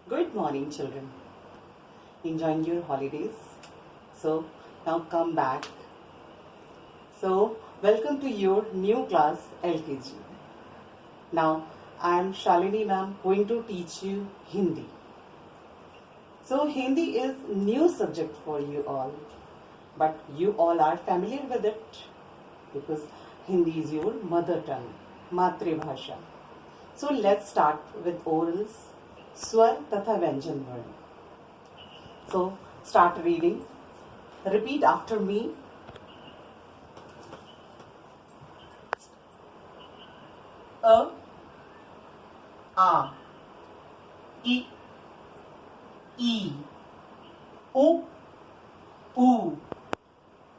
Good morning, children. Enjoying your holidays? So, now come back. So, welcome to your new class LKG. Now, I am Shalini ma'am going to teach you Hindi. So, Hindi is new subject for you all, but you all are familiar with it because Hindi is your mother tongue, मातृभाषा. So, let's start with orals, स्वर तथा व्यंजन वर्ण. So, start reading. Repeat after me. A, A, I, E, U, U,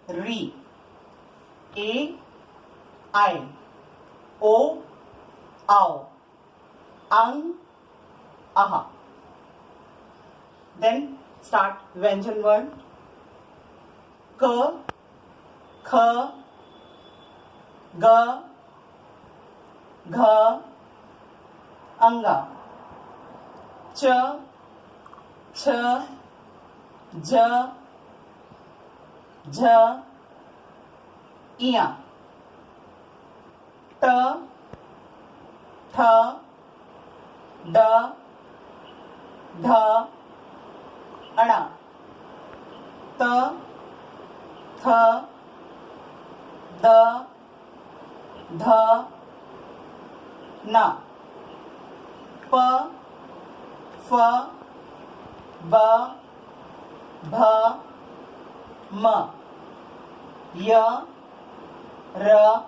Ri, A, I, O, Ao, Ang, Aha. Then start व्यंजन वर्ण. क, ख, ग, घ, अंगा. च, छ, ज, झ, इया. ट, ठ, ड, ढ, अणा. त, थ, द, ध, न. प, फ, ब, भ, म. य, र,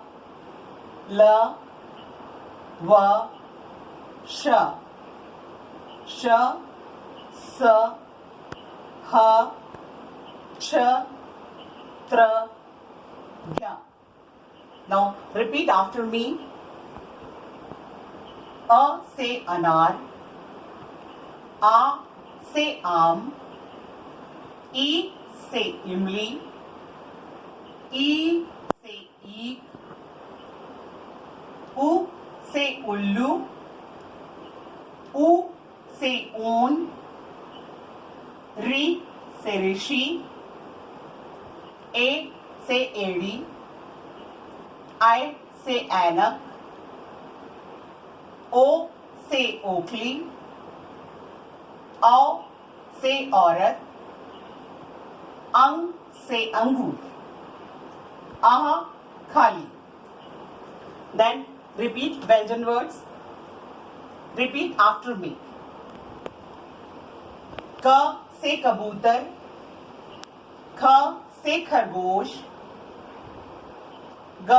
ल, व, श. श, स, ह, छ, त्र, ध्य. Now repeat after me. अ से अनार, आ से आम, ई से इमली, ई से ईख, उ से उल्लू, ऊ से ऊन, री से ऋषि, ए से एड़ी, आई से ऐनक, ओ से ओखली, औ से औरत, अंग से अंगूर, आह खाली. Then repeat व्यंजन words. Repeat after me. क से कबूतर, ख से खरगोश, ग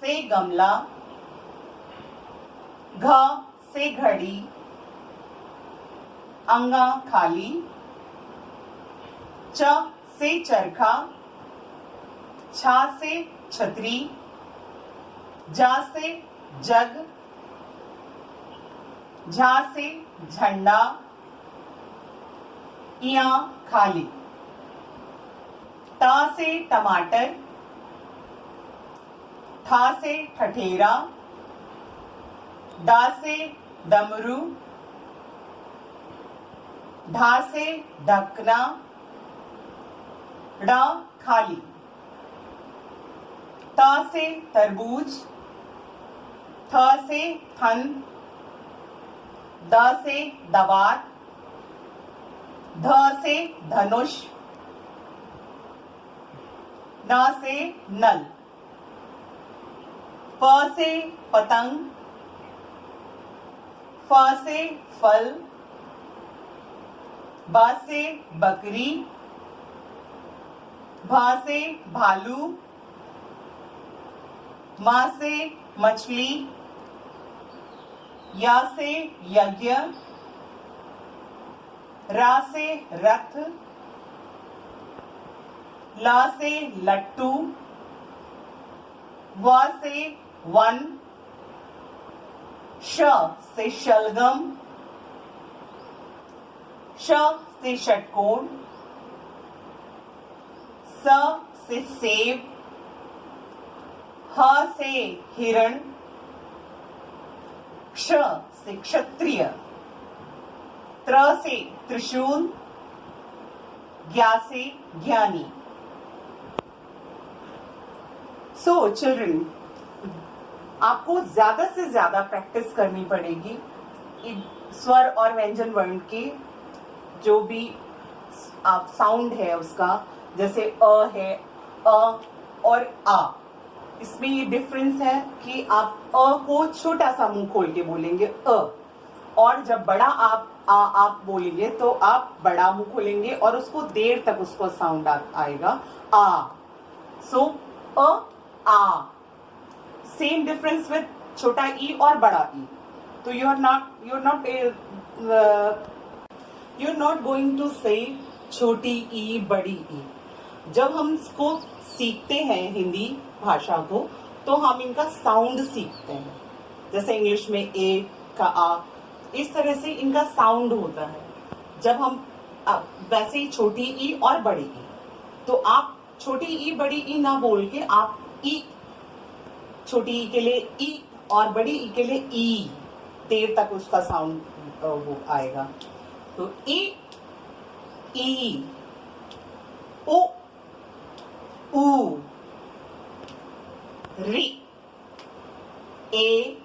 से गमला, घ से घड़ी, अंगा खाली, च से चरखा, छा से छतरी, जा से जग, झा से झंडा, इया खाली. टा से टमाटर, ठा से ठठेरा, डा से डमरू, ढा से ढकना, ड़ खाली. ता से तरबूज, थ से थन, द से दवात, ध से धनुष, न से नल. प से पतंग, फ से फल, ब से बकरी, भ से भालू, म से मछली, या से यज्ञ, रा से रथ, ला से लट्टू, व से वन, श से शलगम, श से षटकोण, स से सेब, ह से हिरण, क्ष से क्षत्रिय, त्र से त्रिशूल, ज्ञा से ज्ञानी। सो चिल्ड्रन, आपको ज्यादा से ज्यादा प्रैक्टिस करनी पड़ेगी स्वर और व्यंजन वर्ण की, जो भी आप साउंड है उसका, जैसे अ है, अ और आ। इसमें ये डिफरेंस है कि आप अ को छोटा सा मुंह खोल के बोलेंगे अ, और जब बड़ा आप बोलेंगे तो आप बड़ा मुंह खोलेंगे और उसको देर तक उसको साउंड आएगा आ। सो अ आ, सेम डिफरेंस विद छोटा ई और बड़ा ई। तो you are not going to say छोटी ई बड़ी ई। जब हम इसको सीखते हैं हिंदी भाषा को, तो हम इनका साउंड सीखते हैं। जैसे इंग्लिश में ए का आ, इस तरह से इनका साउंड होता है। जब हम वैसे ही छोटी ई और बड़ी ई, तो आप छोटी ई बड़ी ई ना बोल के आप ई, छोटी ई के लिए ई और बड़ी ई के लिए ई, देर तक उसका साउंड वो आएगा। तो ई, ओ, ऊ, री, ए,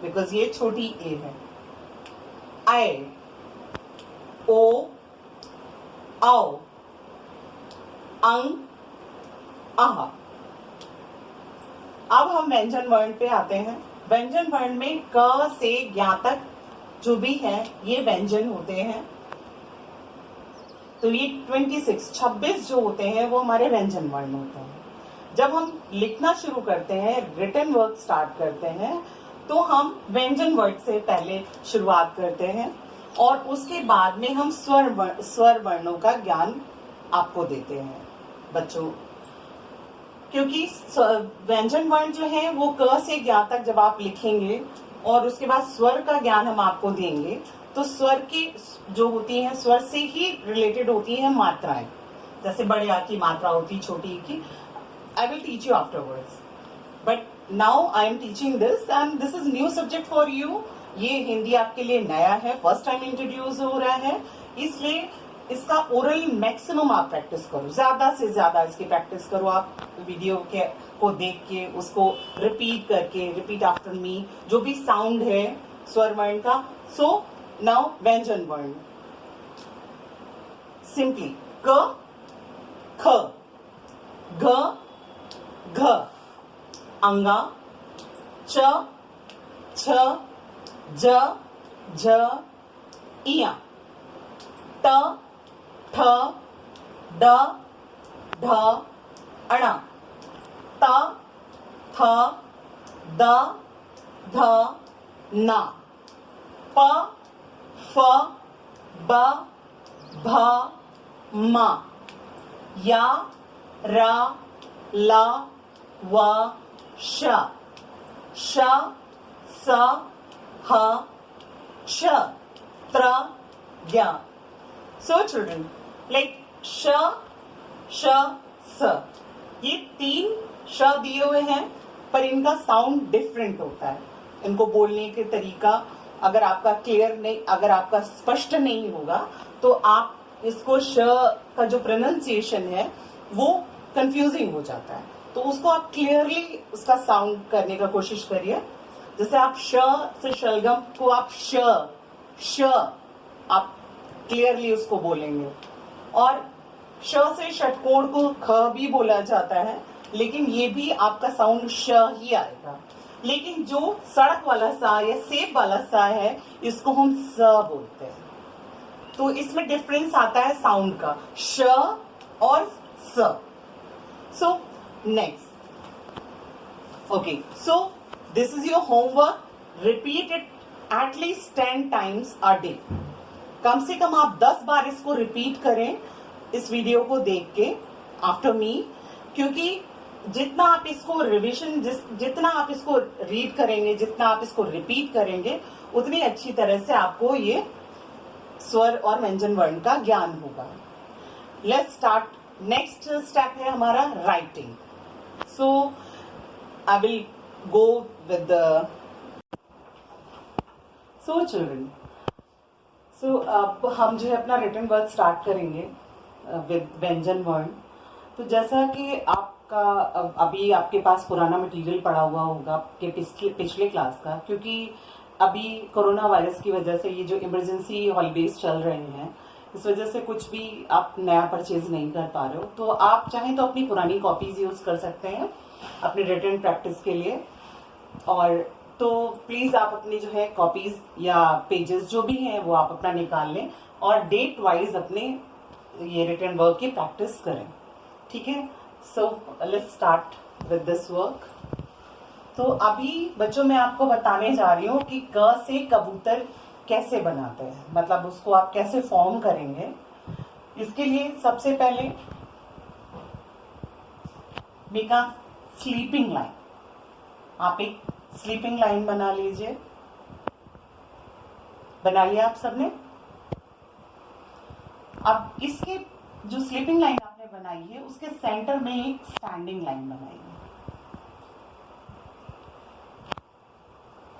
बिकॉज ये छोटी ए है, आए, ओ, आओ, अंग, आह। अब हम व्यंजन वर्ण पे आते हैं। व्यंजन वर्ण में क से ज्ञा तक जो भी है ये व्यंजन होते हैं। तो ये 26 जो होते हैं वो हमारे व्यंजन वर्ण होते हैं। जब हम लिखना शुरू करते हैं, रिटन वर्क स्टार्ट करते हैं, तो हम व्यंजन वर्ड से पहले शुरुआत करते हैं और उसके बाद में हम स्वर वर्णों का ज्ञान आपको देते हैं बच्चों। क्योंकि व्यंजन वर्ण जो है वो क से ज्ञा तक जब आप लिखेंगे और उसके बाद स्वर का ज्ञान हम आपको देंगे, तो स्वर की जो होती है स्वर से ही रिलेटेड होती है मात्राएं। जैसे बड़े आ की मात्रा होती, छोटी की। I will teach you afterwards, but now I am teaching this and this is new subject for you. ये हिंदी आपके लिए नया है, फर्स्ट टाइम इंट्रोड्यूस हो रहा है, इसलिए इसका ओरल मैक्सिमम आप प्रैक्टिस करो, ज्यादा से ज्यादा इसकी प्रैक्टिस करो। आप वीडियो के को देख के उसको रिपीट करके, रिपीट आफ्टर मी, जो भी साउंड है स्वर वर्ण का। सो नाउ व्यंजन वर्ण सिंपली क, ख, घ, घ, अंगा, च, छ, ज, झ, इया, त, ठ, ड, ढ, अण, त, थ, द, ध, न, प, फ, ब, भ, म, या, र, ल, व, श, श, स, ह, क्ष, त्र, ज्ञ। So children, like श, श, स, ये 3 श दिए हुए हैं, पर इनका साउंड डिफरेंट होता है। इनको बोलने के तरीका अगर आपका क्लियर नहीं, अगर आपका स्पष्ट नहीं होगा, तो आप इसको श का जो प्रोनाउंसिएशन है वो कंफ्यूजिंग हो जाता है। तो उसको आप क्लियरली उसका साउंड करने का कोशिश करिए। जैसे आप श से शलगम को आप श आप क्लियरली उसको बोलेंगे, और श से षटकोण को ख भी बोला जाता है, लेकिन ये भी आपका साउंड श ही आएगा। लेकिन जो सड़क वाला सा या सेब वाला सा है, इसको हम स बोलते हैं। तो इसमें डिफरेंस आता है साउंड का, श और स। So next, okay, so this is your homework. Repeat it at least 10 times a day। कम से कम आप 10 बार इसको रिपीट करें इस वीडियो को देख के आफ्टर मी, क्योंकि जितना आप इसको रिवीजन, जितना आप इसको रीड करेंगे, जितना आप इसको रिपीट करेंगे, उतनी अच्छी तरह से आपको ये स्वर और व्यंजन वर्ण का ज्ञान होगा। Let's start. नेक्स्ट स्टेप है हमारा writing. So I will go with the, so children, अब हम जो है अपना रिटन वर्क स्टार्ट करेंगे विद व्यंजन वर्ण। तो जैसा कि आपका अभी आपके पास पुराना मटेरियल पड़ा हुआ होगा आपके पिछले क्लास का, क्योंकि अभी कोरोना वायरस की वजह से ये जो इमरजेंसी हॉलीडेज चल रहे हैं, इस वजह से कुछ भी आप नया परचेज नहीं कर पा रहे हो। तो आप चाहें तो अपनी पुरानी कॉपीज यूज कर सकते हैं अपनी रिटन प्रैक्टिस के लिए। और तो प्लीज आप अपनी जो है कॉपीज या पेजेस जो भी हैं वो आप अपना निकाल लें और डेट वाइज अपने ये रिटन वर्क की प्रैक्टिस करें, ठीक है। So let's start with this work. तो अभी बच्चों मैं आपको बताने जा रही हूँ कि क से कबूतर कैसे बनाते हैं, मतलब उसको आप कैसे फॉर्म करेंगे। इसके लिए सबसे पहले मेक अ स्लीपिंग लाइन। आप एक स्लीपिंग लाइन बना लीजिए। बना लिया आप सबने? अब इसके जो स्लीपिंग लाइन आपने बनाई है उसके सेंटर में एक स्टैंडिंग लाइन बनाइए।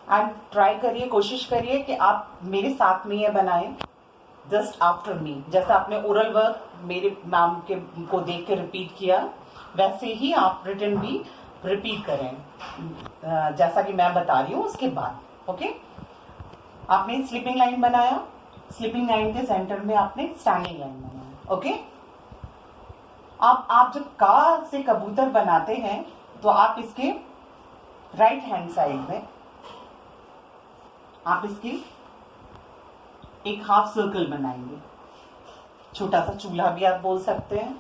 एंड ट्राई करिए, कोशिश करिए कि आप मेरे साथ में ये बनाएं, जस्ट आफ्टर मी। जैसा आपने ओरल वर्क मेरे मैम के को देख के रिपीट किया, वैसे ही आप रिटन भी रिपीट करें जैसा कि मैं बता रही हूँ उसके बाद। ओके, आपने स्लीपिंग लाइन बनाया, स्लीपिंग लाइन के सेंटर में आपने स्टैंडिंग लाइन बनाया। ओके, अब आप जब का से कबूतर बनाते हैं तो आप इसके राइट हैंड साइड में आप इसकी एक हाफ सर्कल बनाएंगे। छोटा सा चूल्हा भी आप बोल सकते हैं,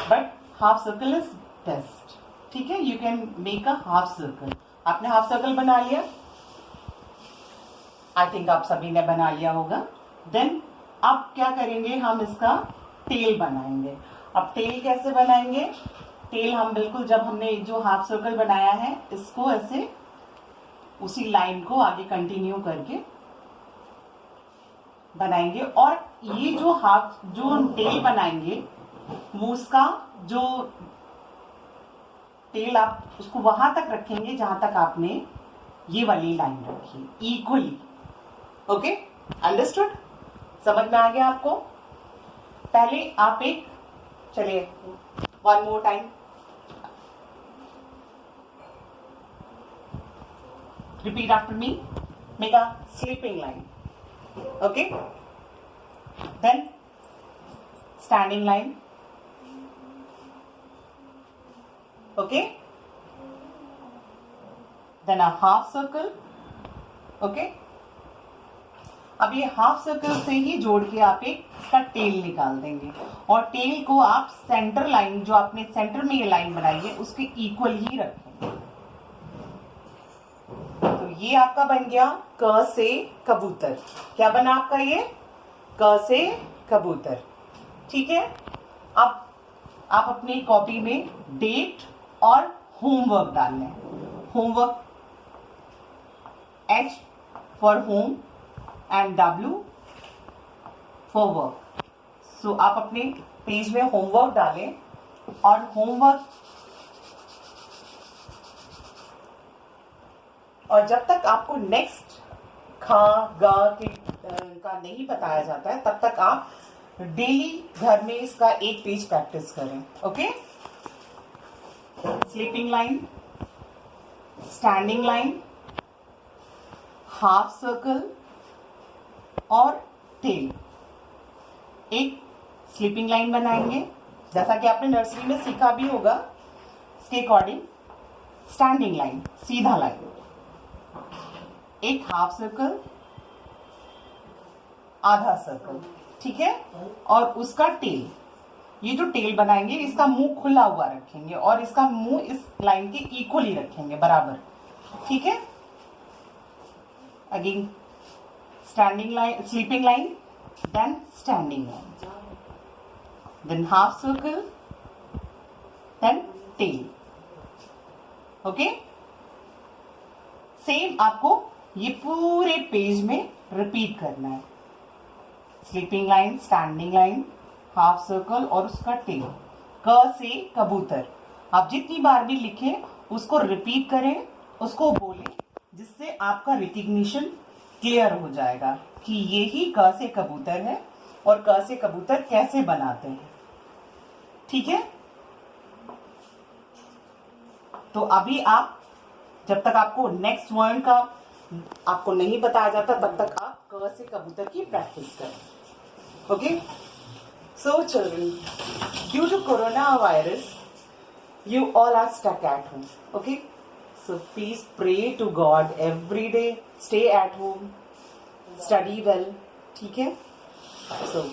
but half circle is best, ठीक है। You can make a half circle. आपने हाफ सर्कल बना लिया, आई थिंक आप सभी ने बना लिया होगा। देन अब क्या करेंगे, हम इसका टेल बनाएंगे। अब टेल कैसे बनाएंगे? टेल हम बिल्कुल जब हमने जो हाफ सर्कल बनाया है इसको ऐसे उसी लाइन को आगे कंटिन्यू करके बनाएंगे। और ये जो टेल बनाएंगे वो उसका जो टेल आप उसको वहां तक रखेंगे जहां तक आपने ये वाली लाइन रखी, इक्वली। Okay, understood? समझ में आ गया आपको? पहले आप एक, चलिए one more time, repeat after me. Make a sleeping line. Okay, then standing line. Okay, then a half circle. Okay, अब ये हाफ सर्कल से ही जोड़ के आप एक इसका टेल निकाल देंगे और टेल को आप सेंटर लाइन जो आपने सेंटर में ये लाइन बनाई है उसके इक्वल ही रखेंगे। ये आपका बन गया क से कबूतर। क्या बना आपका ये? क से कबूतर, ठीक है। अब आप अपनी कॉपी में डेट और होमवर्क डाल लें। Homework, H for home and W for work. So आप अपने पेज में होमवर्क डालें और होमवर्क, और जब तक आपको नेक्स्ट खा गा का नहीं बताया जाता है तब तक आप डेली घर में इसका एक पेज प्रैक्टिस करें। Okay, sleeping line, standing line, half circle और टेल। एक स्लीपिंग लाइन बनाएंगे जैसा कि आपने नर्सरी में सीखा भी होगा, इसके अकॉर्डिंग स्टैंडिंग लाइन, सीधा लाइन, एक हाफ सर्कल, आधा सर्कल, ठीक है, और उसका टेल। ये जो टेल बनाएंगे इसका मुंह खुला हुआ रखेंगे और इसका मुंह इस लाइन के इक्वल ही रखेंगे, बराबर, ठीक है। Again standing line, sleeping line, then standing line, then half circle, then tail. Okay, same आपको ये पूरे पेज में रिपीट करना है। Sleeping line, standing line, half circle और उसका टेल। क से कबूतर। आप जितनी बार भी लिखें उसको रिपीट करें, उसको बोलें, जिससे आपका रिकग्निशन क्लियर हो जाएगा कि ये ही क से कबूतर है और क से कबूतर कैसे बनाते हैं। ठीक है, तो अभी आप जब तक आपको नेक्स्ट वर्ड का आपको नहीं बताया जाता तब तक आप क से कबूतर की प्रैक्टिस करें। Okay, so children, due to corona virus you all are stuck at home. Okay, so please pray to God every day, stay at home, study well. ठीक है, so